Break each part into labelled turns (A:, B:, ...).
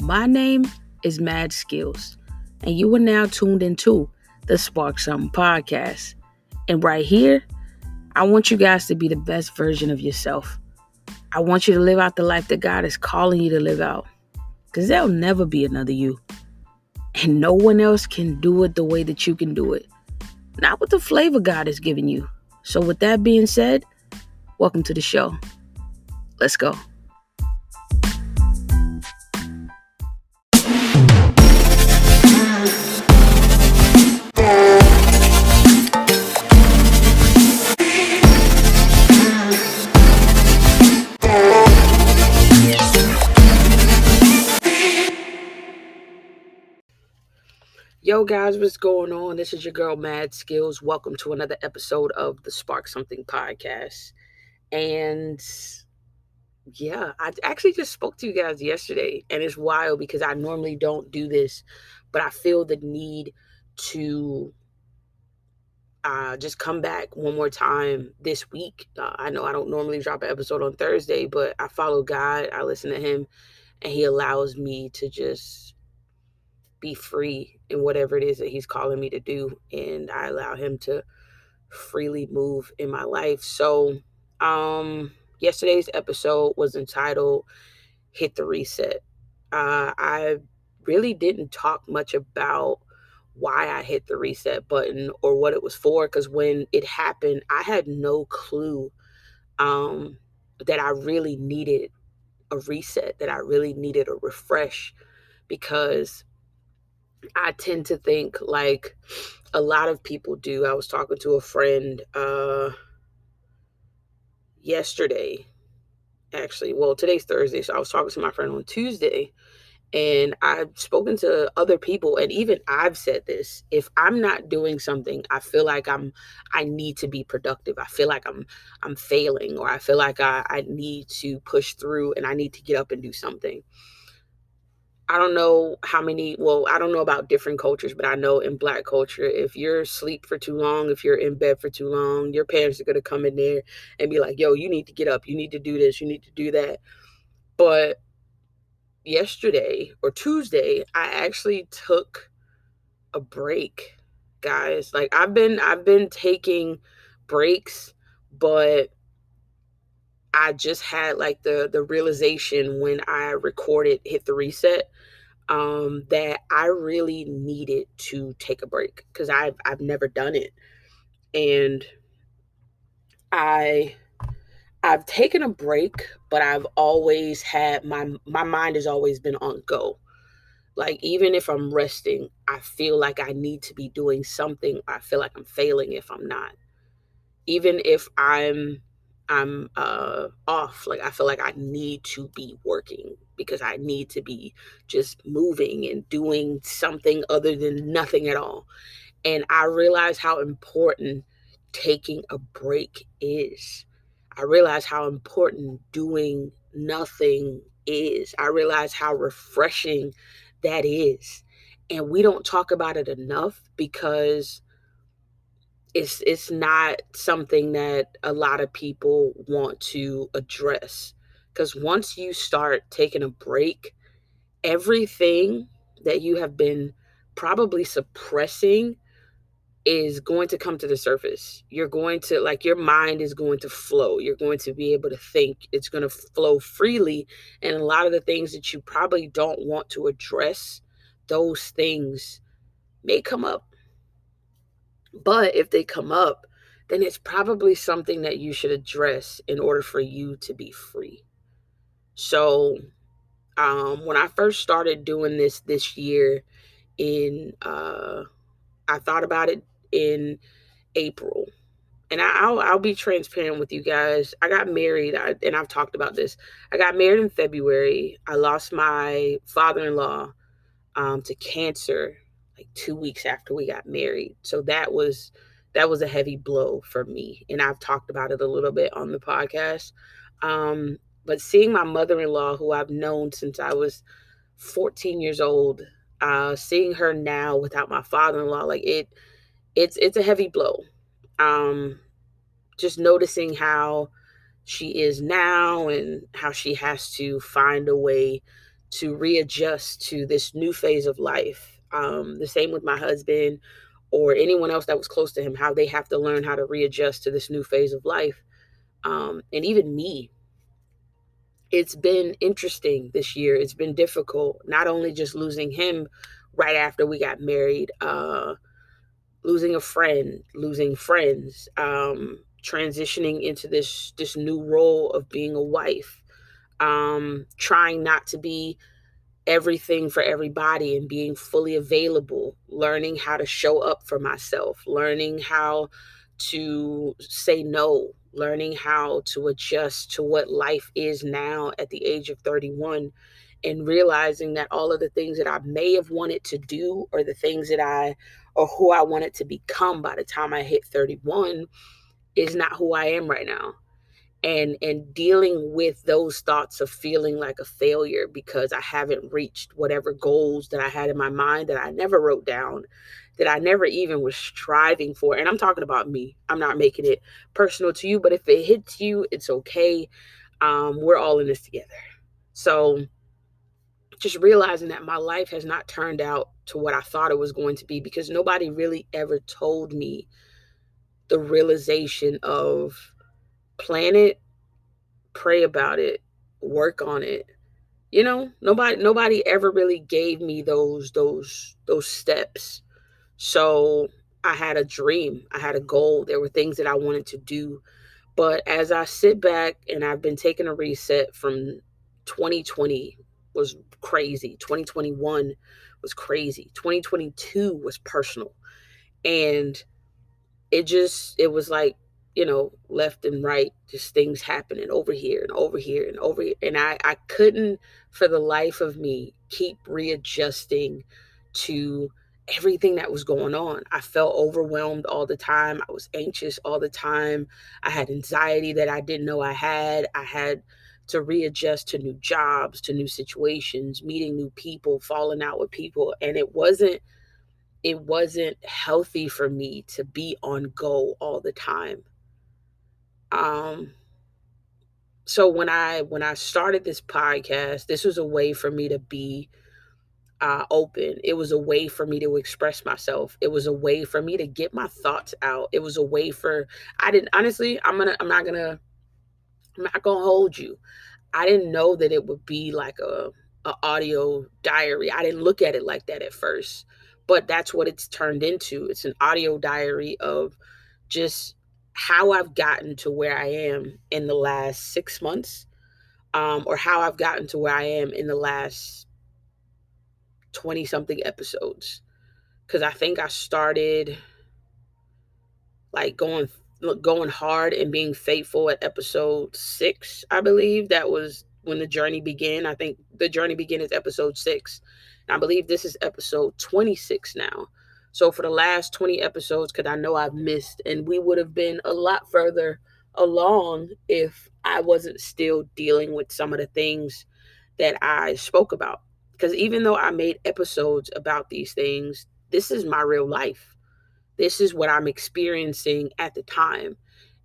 A: My name is Mad Skills, and you are now tuned into the Spark Something podcast. And right here, I want you guys to be the best version of yourself. I want you to live out the life that God is calling you to live out, because there'll never be another you. And no one else can do it the way that you can do it. Not with the flavor God has given you. So with that being said, welcome to the show. Let's go. Yo guys, what's going on? This is your girl Mad Skills. Welcome to another episode of the Spark Something podcast. And yeah, I actually just spoke to you guys yesterday, and it's wild because I normally don't do this, but I feel the need to just come back one more time this week. I know I don't normally drop an episode on Thursday, but I follow God, I listen to him, and he allows me to just be free in whatever it is that he's calling me to do, and I allow him to freely move in my life. So yesterday's episode was entitled Hit the Reset. I really didn't talk much about why I hit the reset button or what it was for, because when it happened I had no clue that I really needed a reset, that I really needed a refresh, because I tend to think like a lot of people do. I was talking to a friend yesterday, actually. Well, today's Thursday, so I was talking to my friend on Tuesday, and I've spoken to other people, and even I've said this. If I'm not doing something, I feel like I need to be productive. I feel like I'm failing, or I feel like I need to push through and I need to get up and do something. I don't know I don't know about different cultures, but I know in Black culture, if you're asleep for too long, if you're in bed for too long, your parents are going to come in there and be like, yo, you need to get up. You need to do this. You need to do that. But yesterday or Tuesday, I actually took a break, guys. Like I've been taking breaks, but I just had like the realization when I recorded Hit the Reset, that I really needed to take a break, because I've never done it, and I I've taken a break, but I've always had my mind has always been on go. Like even if I'm resting, I feel like I need to be doing something. I feel like I'm failing if I'm not. Even if I'm off, like I feel like I need to be working, because I need to be just moving and doing something other than nothing at all. And I realize how important taking a break is. I realize how important doing nothing is. I realize how refreshing that is. And we don't talk about it enough, because it's not something that a lot of people want to address. Because once you start taking a break, everything that you have been probably suppressing is going to come to the surface. You're going to, like, your mind is going to flow. You're going to be able to think. It's going to flow freely. And a lot of the things that you probably don't want to address, those things may come up. But if they come up, then it's probably something that you should address in order for you to be free. So, when I first started doing this year, I thought about it in April, and I'll be transparent with you guys. I got married, and I've talked about this. I got married in February. I lost my father-in-law to cancer like 2 weeks after we got married. So that was a heavy blow for me, and I've talked about it a little bit on the podcast. But seeing my mother-in-law, who I've known since I was 14 years old, seeing her now without my father-in-law, like it's a heavy blow. Um, just noticing how she is now and how she has to find a way to readjust to this new phase of life. The same with my husband or anyone else that was close to him, how they have to learn how to readjust to this new phase of life. And even me, it's been interesting this year. It's been difficult, not only just losing him right after we got married, losing a friend, losing friends, transitioning into this new role of being a wife, trying not to be everything for everybody and being fully available, learning how to show up for myself, learning how to say no, learning how to adjust to what life is now at the age of 31, and realizing that all of the things that I may have wanted to do or the things that I or who I wanted to become by the time I hit 31 is not who I am right now. And dealing with those thoughts of feeling like a failure because I haven't reached whatever goals that I had in my mind that I never wrote down, that I never even was striving for. And I'm talking about me. I'm not making it personal to you, but if it hits you, it's okay. We're all in this together. So just realizing that my life has not turned out to what I thought it was going to be because nobody really ever told me the realization of plan it, pray about it, work on it. Nobody ever really gave me those steps. So I had a dream, I had a goal, there were things that I wanted to do. But as I sit back and I've been taking a reset from 2020 was crazy. 2021 was crazy. 2022 was personal. And it was like, left and right, just things happening over here and over here and over here. And I couldn't for the life of me keep readjusting to everything that was going on. I felt overwhelmed all the time. I was anxious all the time. I had anxiety that I didn't know I had. I had to readjust to new jobs, to new situations, meeting new people, falling out with people. And it wasn't healthy for me to be on go all the time. Um so when I started this podcast, this was a way for me to be open. It was a way for me to express myself. It was a way for me to get my thoughts out. It was a way for I didn't honestly. I'm not gonna hold you. I didn't know that it would be like a audio diary. I didn't look at it like that at first, but that's what it's turned into. It's an audio diary of just how I've gotten to where I am in the last 6 months, or how I've gotten to where I am in the last 20 something episodes. Because I think I started like going hard and being faithful at episode 6. I believe that was when the journey began. I think the journey began at episode 6, and I believe this is episode 26 now. So for the last 20 episodes, because I know I've missed, and we would have been a lot further along if I wasn't still dealing with some of the things that I spoke about. Because even though I made episodes about these things, this is my real life. This is what I'm experiencing at the time.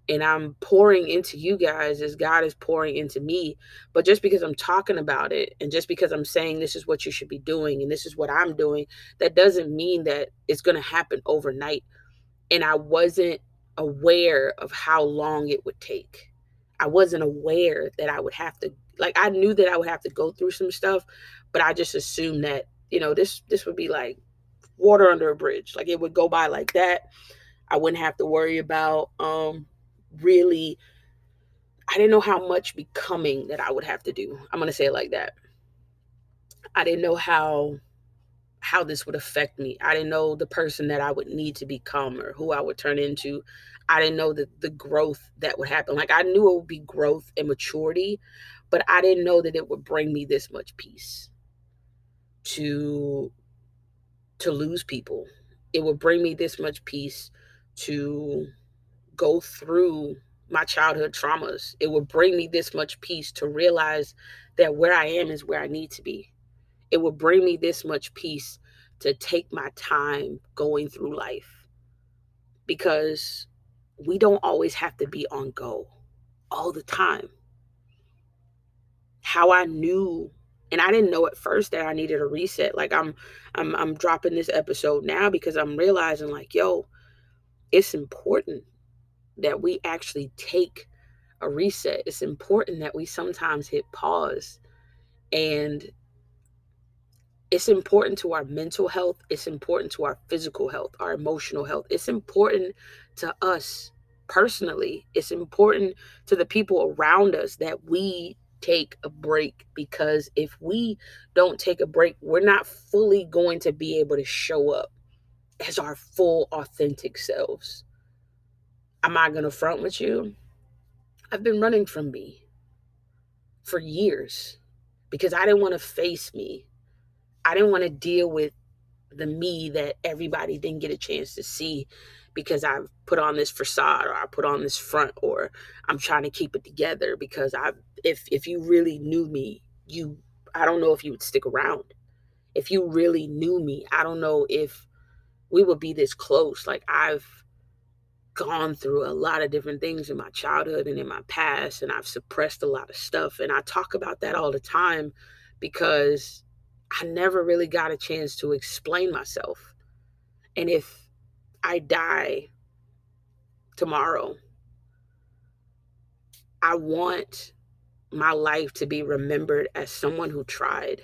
A: And I'm pouring into you guys as God is pouring into me. But just because I'm talking about it and just because I'm saying this is what you should be doing and this is what I'm doing, that doesn't mean that it's going to happen overnight. And I wasn't aware of how long it would take. I wasn't aware that I would have to, like, I knew that I would have to go through some stuff, but I just assumed that, this would be like water under a bridge. Like it would go by like that. I wouldn't have to worry about really. I didn't know how much becoming that I would have to do. I'm gonna say it like that. I didn't know how this would affect me. I didn't know the person that I would need to become or who I would turn into. I didn't know the growth that would happen. Like I knew it would be growth and maturity, but I didn't know that it would bring me this much peace to lose people. It would bring me this much peace to go through my childhood traumas. It would bring me this much peace to realize that where I am is where I need to be. It would bring me this much peace to take my time going through life because we don't always have to be on go all the time. How I knew And I didn't know at first that I needed a reset. Like I'm dropping this episode now because I'm realizing like, yo, it's important that we actually take a reset. It's important that we sometimes hit pause, and it's important to our mental health. It's important to our physical health, our emotional health. It's important to us personally. It's important to the people around us that we take a break, because if we don't take a break, we're not fully going to be able to show up as our full, authentic selves. I'm not going to front with you. I've been running from me for years because I didn't want to face me. I didn't want to deal with the me that everybody didn't get a chance to see because I put on this facade, or I put on this front, or I'm trying to keep it together because if you really knew me, I don't know if you would stick around. If you really knew me, I don't know if we would be this close. Like, I've gone through a lot of different things in my childhood and in my past, and I've suppressed a lot of stuff, and I talk about that all the time because I never really got a chance to explain myself. And if I die tomorrow, I want my life to be remembered as someone who tried.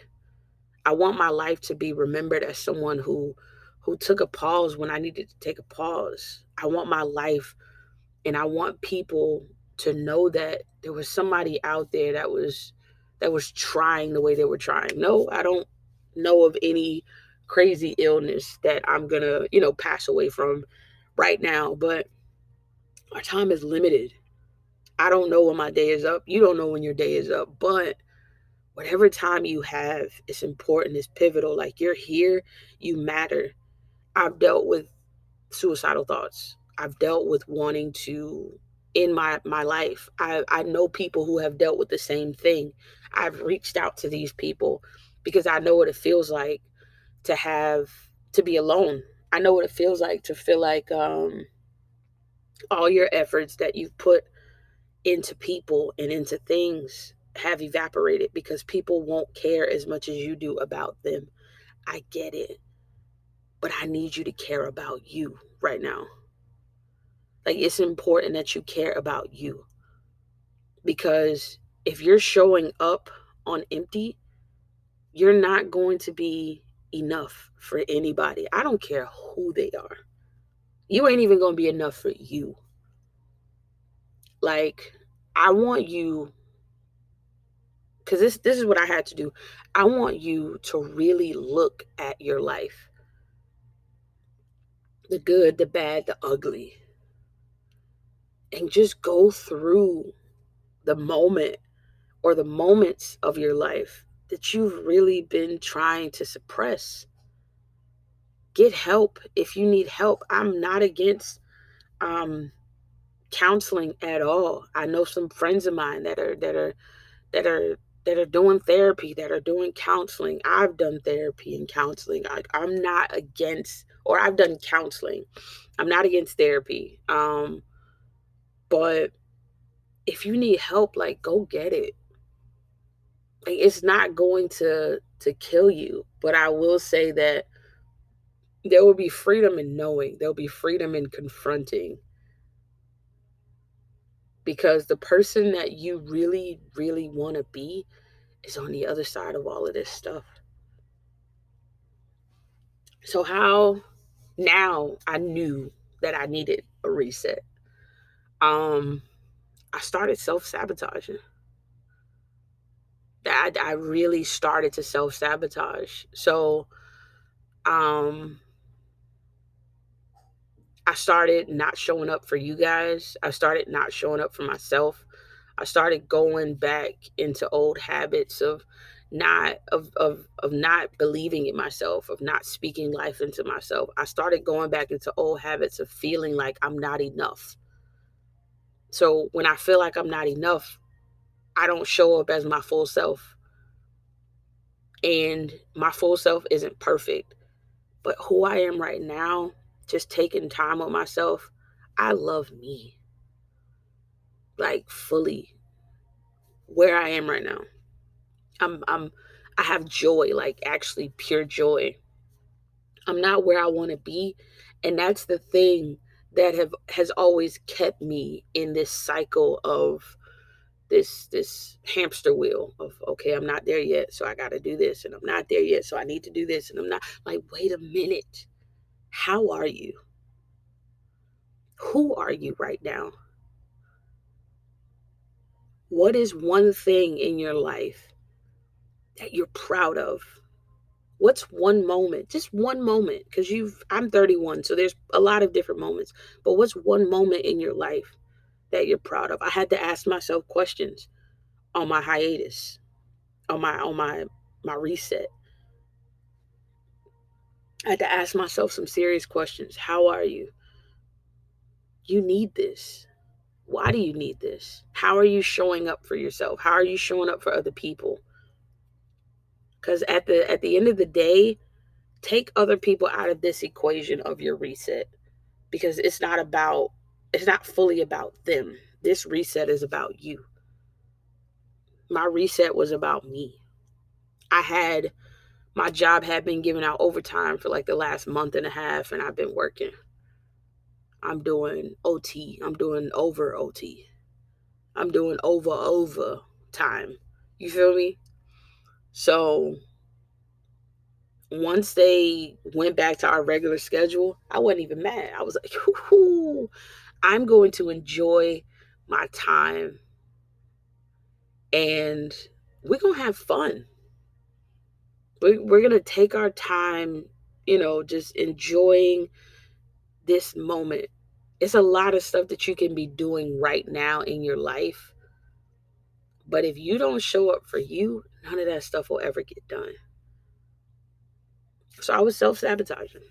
A: I want my life to be remembered as someone who took a pause when I needed to take a pause. I want my life, and I want people to know that there was somebody out there that was trying the way they were trying. No, I don't know of any crazy illness that I'm going to, pass away from right now, but our time is limited. I don't know when my day is up. You don't know when your day is up, but whatever time you have, it's important, it's pivotal. Like, you're here, you matter. I've dealt with suicidal thoughts. I've dealt with wanting to end my life. I know people who have dealt with the same thing. I've reached out to these people because I know what it feels like to be alone. I know what it feels like to feel like all your efforts that you've put into people and into things have evaporated because people won't care as much as you do about them. I get it, but I need you to care about you right now. Like, it's important that you care about you, because if you're showing up on empty, you're not going to be enough for anybody. I don't care who they are. You ain't even going to be enough for you. Like, I want you, because this is what I had to do. I want you to really look at your life, the good, the bad, the ugly, and just go through the moment or the moments of your life that you've really been trying to suppress. Get help if you need help. I'm not against um, counseling at all. I know some friends of mine that are that are doing therapy, that are doing counseling. I've done therapy and counseling. I'm not against, or I've done counseling. I'm not against therapy. But if you need help, like, go get it. Like, it's not going to kill you, but I will say that there will be freedom in knowing. There'll be freedom in confronting, because the person that you really, really want to be is on the other side of all of this stuff. So, how now I knew that I needed a reset. Um, I started self sabotaging. I really started to self sabotage. So, um, I started not showing up for you guys. I started not showing up for myself. I started going back into old habits of not believing in myself, of not speaking life into myself. I started going back into old habits of feeling like I'm not enough. So when I feel like I'm not enough, I don't show up as my full self. And my full self isn't perfect, but who I am right now, just taking time with myself, I love me, like, fully, where I am right now. I'm I have joy, like actually pure joy. I'm not where I want to be, and that's the thing that have has always kept me in this cycle of this hamster wheel of, okay, I'm not there yet, so I got to do this, and I'm not there yet, so I need to do this, and I'm not, like, wait a minute. How are you? Who are you right now? What is one thing in your life that you're proud of? What's one moment, just one moment? Because I'm 31, so there's a lot of different moments. But what's one moment in your life that you're proud of? I had to ask myself questions on my hiatus, on my reset. I had to ask myself some serious questions. How are you? You need this. Why do you need this? How are you showing up for yourself? How are you showing up for other people? Because at the end of the day, take other people out of this equation of your reset, because it's not fully about them. This reset is about you. My reset was about me. I had My job had been giving out overtime for like the last month and a half, and I've been working. I'm doing OT. I'm doing over OT. I'm doing over time. You feel me? So once they went back to our regular schedule, I wasn't even mad. I was like, "Hoo, I'm going to enjoy my time, and we're going to have fun. We're going to take our time, just enjoying this moment." It's a lot of stuff that you can be doing right now in your life. But if you don't show up for you, none of that stuff will ever get done. So I was self sabotaging.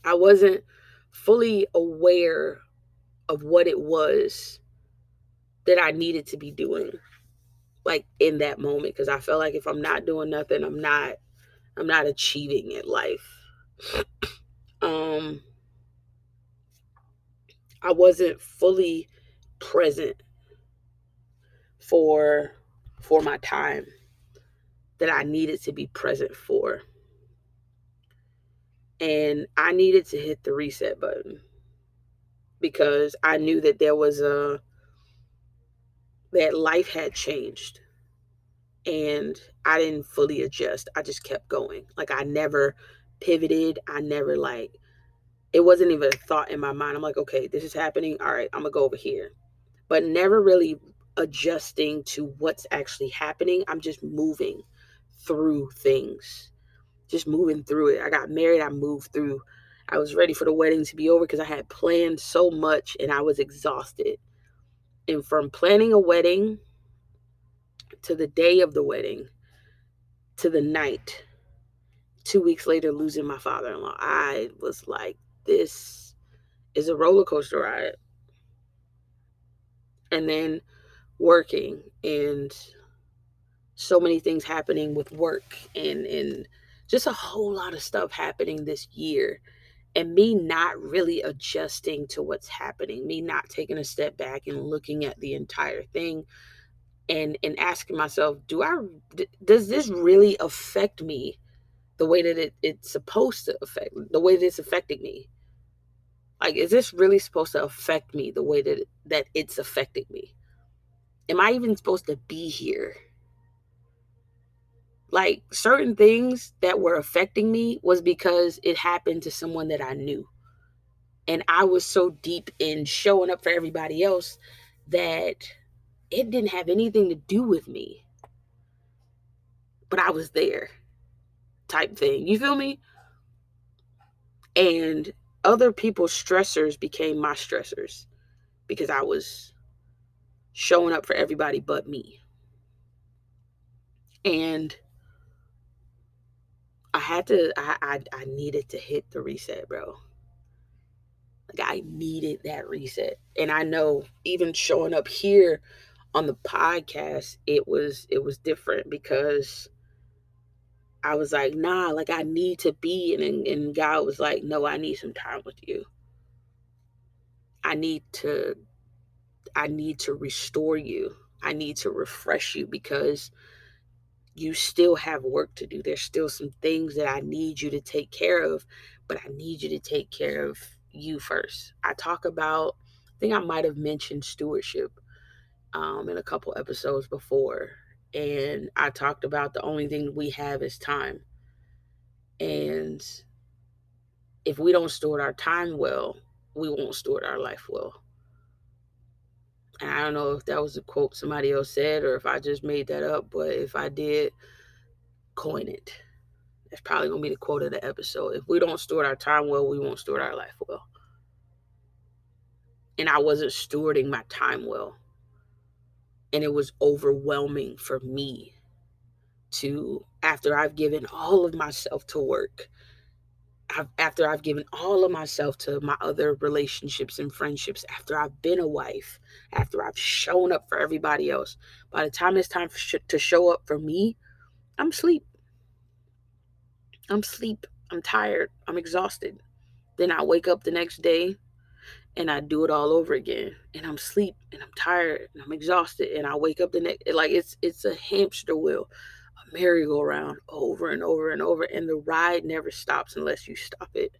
A: I wasn't fully aware of what it was that I needed to be doing, like in that moment, because I felt like if I'm not doing nothing, I'm not achieving in life. Um I wasn't fully present for my time that I needed to be present for. And I needed to hit the reset button because I knew that that life had changed, and I didn't fully adjust. I just kept going. Like, I never pivoted. I never, like, it wasn't even a thought in my mind. I'm like, okay, this is happening. All right, I'm gonna go over here. But never really adjusting to what's actually happening. I'm just moving through things, just moving through it. I got married. I moved through. I was ready for the wedding to be over because I had planned so much and I was exhausted. And from planning a wedding to the day of the wedding to the night, 2 weeks later, losing my father in law, I was like, this is a roller coaster ride. And then working, and so many things happening with work, and just a whole lot of stuff happening this year, and me not really adjusting to what's happening, me not taking a step back and looking at the entire thing, and asking myself, does this really affect me the way that it's supposed to affect, the way that it's affecting me? Like, is this really supposed to affect me the way that it's affecting me? Am I even supposed to be here? Like, certain things that were affecting me was because it happened to someone that I knew. And I was so deep in showing up for everybody else that it didn't have anything to do with me. But I was there, type thing. You feel me? And other people's stressors became my stressors because I was showing up for everybody but me. And I needed to hit the reset, bro. Like, I needed that reset. And I know even showing up here on the podcast, it was different because I was like, nah, like, I need to be, and God was like, no, I need some time with you. I need to I need to restore you. I need to refresh you because You still have work to do. There's still some things that I need you to take care of, but I need you to take care of you first. I talk about, I think I might have mentioned stewardship in a couple episodes before. And I talked about the only thing we have is time. And if we don't steward our time well, we won't steward our life well. And I don't know if that was a quote somebody else said or if I just made that up, but if I did, coin it. That's probably going to be the quote of the episode. If we don't steward our time well, we won't steward our life well. And I wasn't stewarding my time well. And it was overwhelming for me to, after I've given all of myself to work, after I've given all of myself to my other relationships and friendships, after I've been a wife, after I've shown up for everybody else, by the time it's time to show up for me, I'm asleep. I'm asleep. I'm tired. I'm exhausted. Then I wake up the next day and I do it all over again. And I'm asleep and I'm tired and I'm exhausted. And I wake up the next, like it's a hamster wheel, a merry-go-round over and over and over. And the ride never stops unless you stop it.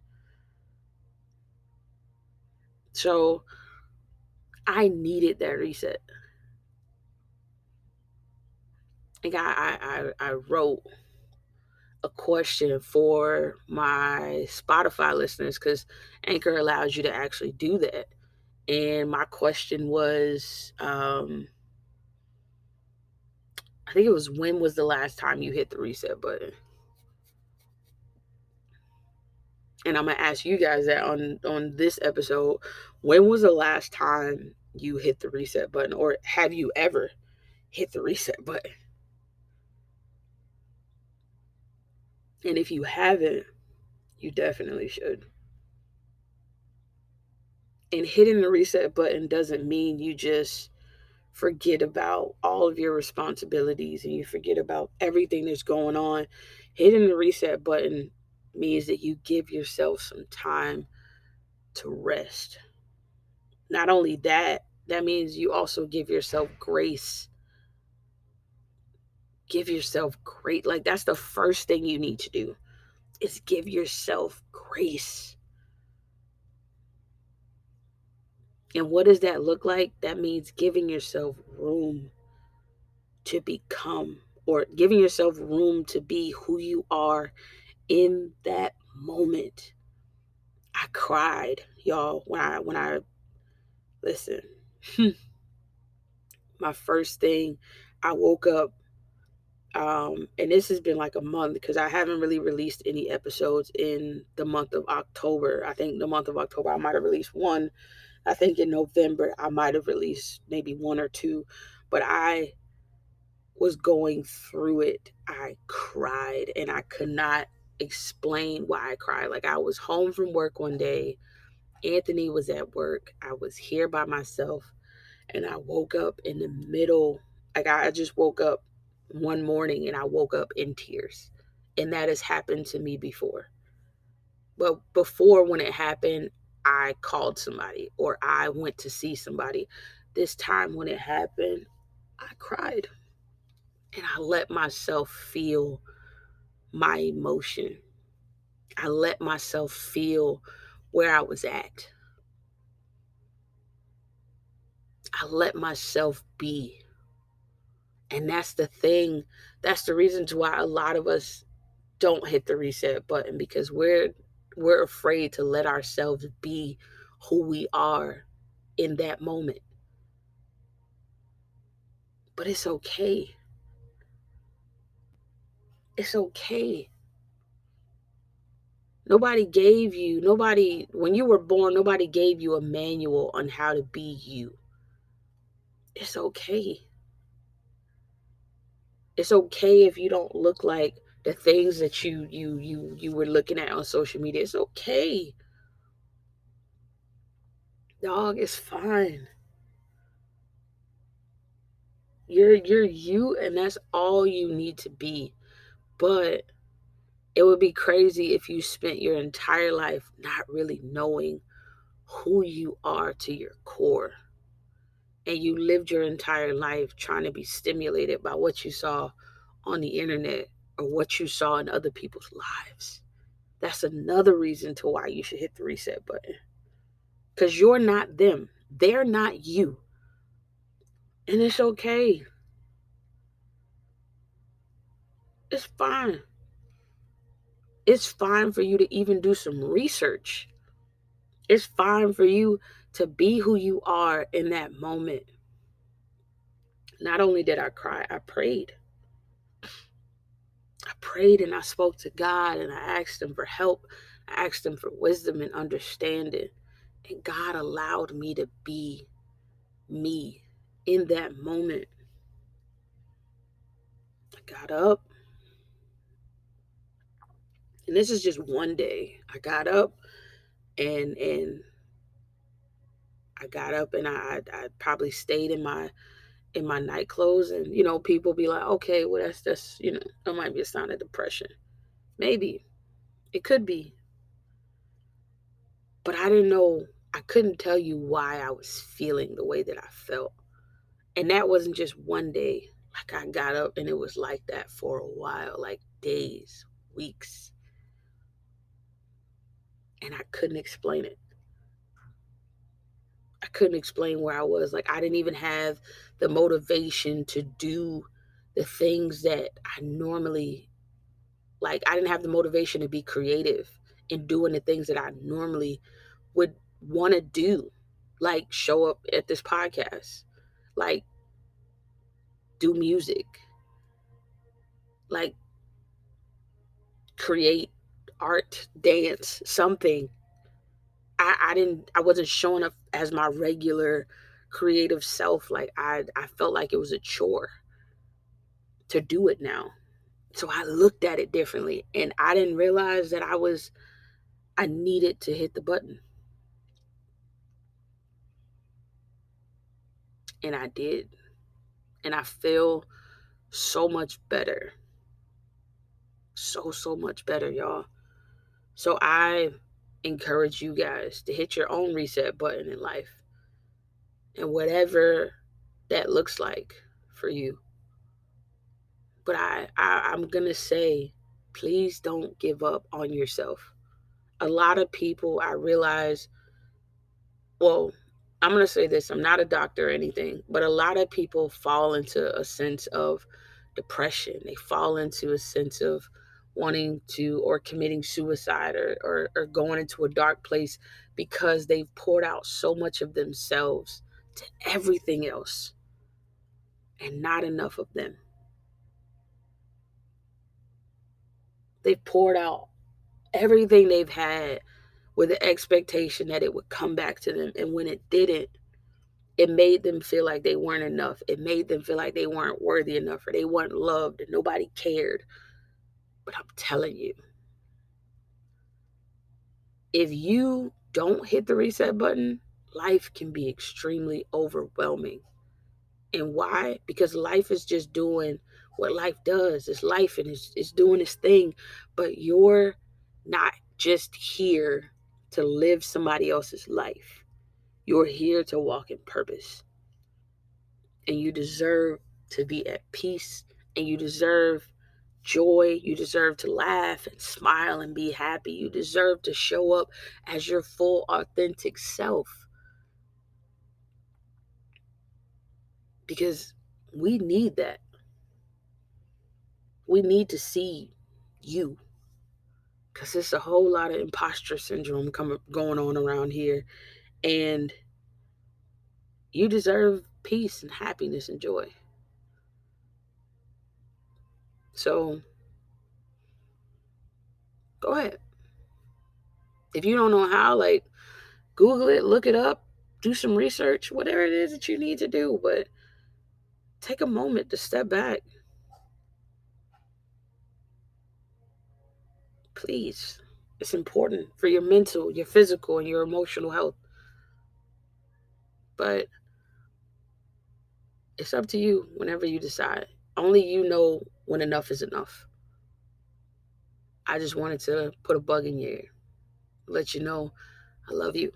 A: So I needed that reset. Like I wrote a question for my Spotify listeners because Anchor allows you to actually do that. And my question was, I think it was, when was the last time you hit the reset button? And I'm gonna ask you guys that on this episode. When was the last time you hit the reset button, or have you ever hit the reset button? And if you haven't, you definitely should. And hitting the reset button doesn't mean you just forget about all of your responsibilities and you forget about everything that's going on. Hitting the reset button means that you give yourself some time to rest. Not only that, that means you also give yourself grace. Give yourself grace. Like, that's the first thing you need to do, is give yourself grace. And what does that look like? That means giving yourself room to become, or giving yourself room to be who you are in that moment. I cried, y'all, when I listen. My first thing, I woke up, and this has been like a month because I haven't really released any episodes in the month of October. I think the month of October I might have released one. I think in November I might have released maybe one or two, but I was going through it. I cried and I could not explain why I cried. Like, I was home from work one day, Anthony was at work, I was here by myself, and I woke up in the middle. Like, I just woke up one morning and I woke up in tears. And that has happened to me before. But before, when it happened, I called somebody or I went to see somebody. This time when it happened, I cried and I let myself feel my emotion. I let myself feel where I was at. I let myself be. And that's the thing. That's the reason why a lot of us don't hit the reset button, because we're afraid to let ourselves be who we are in that moment. But it's okay. It's okay. When you were born, nobody gave you a manual on how to be you. It's okay. It's okay if you don't look like the things that you were looking at on social media. It's okay. Dog, it's fine. You're you, and that's all you need to be. But it would be crazy if you spent your entire life not really knowing who you are to your core. And you lived your entire life trying to be stimulated by what you saw on the internet or what you saw in other people's lives. That's another reason to why you should hit the reset button. Because you're not them. They're not you. And it's okay. It's fine. It's fine for you to even do some research. It's fine for you to be who you are in that moment. Not only did I cry, I prayed. I prayed and I spoke to God and I asked Him for help. I asked Him for wisdom and understanding. And God allowed me to be me in that moment. I got up, and this is just one day. I got up and I got up and I probably stayed in my night clothes, and people be like, okay, well that's that might be a sign of depression. Maybe it could be, but I didn't know. I couldn't tell you why I was feeling the way that I felt. And that wasn't just one day. Like I got up and it was like that for a while, like days, weeks, and I couldn't explain it. I couldn't explain where I was. Like I didn't even have the motivation to do the things that I normally like. I didn't have the motivation to be creative in doing the things that I normally would want to do, like show up at this podcast, like do music, like create art, dance, something. I wasn't showing up as my regular creative self. Like I felt like it was a chore to do it now. So I looked at it differently and I didn't realize that I needed to hit the button. And I did. And I feel so much better. So much better, y'all. So I encourage you guys to hit your own reset button in life. And whatever that looks like for you. But I'm going to say, please don't give up on yourself. A lot of people, I realize, well, I'm going to say this. I'm not a doctor or anything, but a lot of people fall into a sense of depression. They fall into a sense of wanting to or committing suicide or going into a dark place because they've poured out so much of themselves to everything else and not enough of them. They've poured out everything they've had with the expectation that it would come back to them. And when it didn't, it made them feel like they weren't enough. It made them feel like they weren't worthy enough or they weren't loved and nobody cared. But I'm telling you, if you don't hit the reset button, life can be extremely overwhelming. And why? Because life is just doing what life does. It's life and it's doing its thing. But you're not just here to live somebody else's life. You're here to walk in purpose. And you deserve to be at peace. And you deserve joy. You deserve to laugh and smile and be happy. You deserve to show up as your full, authentic self. Because we need that. We need to see you. Because there's a whole lot of imposter syndrome going on around here. And you deserve peace and happiness and joy. So go ahead. If you don't know how, like, Google it, look it up, do some research, whatever it is that you need to do. But take a moment to step back. Please. It's important for your mental, your physical, and your emotional health. But it's up to you whenever you decide. Only you know when enough is enough. I just wanted to put a bug in your ear, let you know I love you.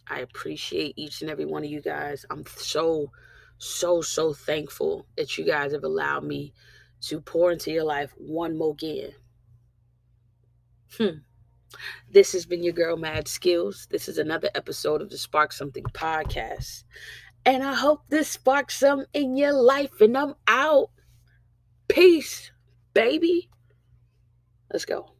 A: I appreciate each and every one of you guys. I'm so thankful that you guys have allowed me to pour into your life one more again. This has been your girl Mad Skills. This is another episode of the Spark Something podcast. And I hope this sparks something in your life. And I'm out. Peace, baby. Let's go.